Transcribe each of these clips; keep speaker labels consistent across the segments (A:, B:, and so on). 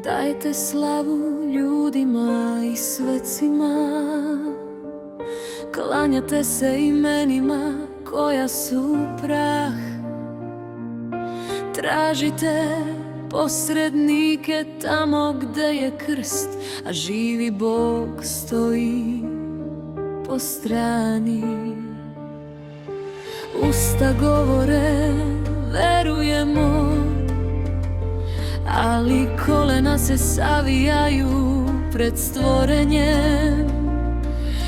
A: Dajte slavu ljudima i svecima, klanjate se imenima koja su prah. Tražite posrednike tamo gde je krst, a živi Bog stoji po strani. Usta govore verujemo, ali kolena se savijaju pred stvorenjem.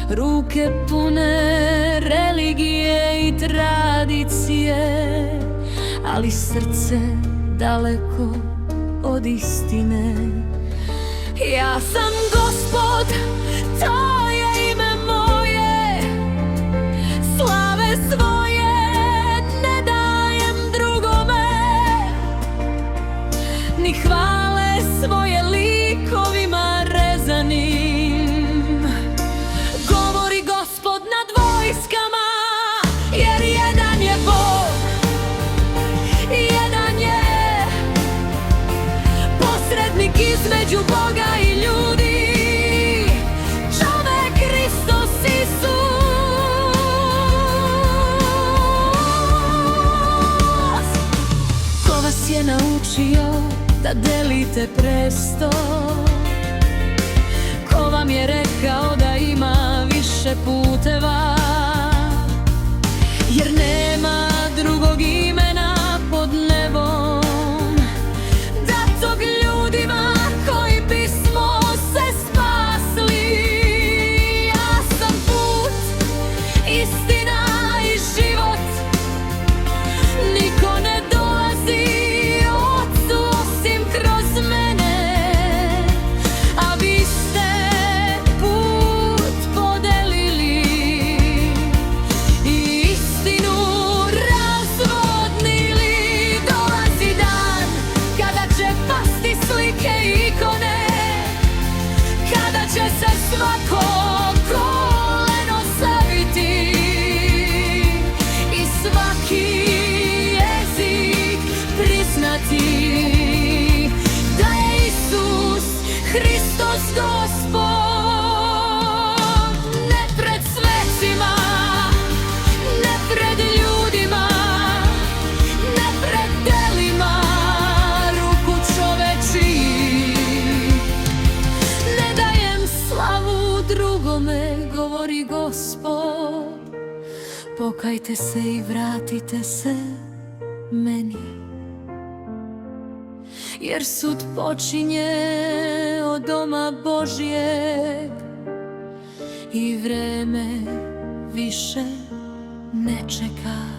A: Ruke pune religije i tradicije, ali srce daleko od istine. Ja sam Gospod, to je ime moje, slave svoje ne dajem drugome, ni hvale svoje likovima rezanim. Govori Gospod nad vojskama, jer jedan je Bog, jedan je posrednik između Boga i ljudi, čovek Hristos Isus. Ko vas je naučio da delite presto? Ko vam je rekao da ima više puteva? Jer nema drugog imena pod nebom datog ljudima koji bismo se spasli. Ja sam put, istina i život, niko ne dolazi Otcu osim kroz mene, a vi ste put podelili i istinu razvodnili. Dolazi dan kada će pasti slike i ikone, kada će se svako koleno saviti i svaki jezik priznati da je Isus Hristos Gospod. Ne pred svecima, ne pred ljudima, ne pred delima ruku čovečih. Ne dajem slavu drugome, govori Gospod. Pokajte se i vratite se meni, jer sud počinje od doma Božjeg i vreme više ne čeka.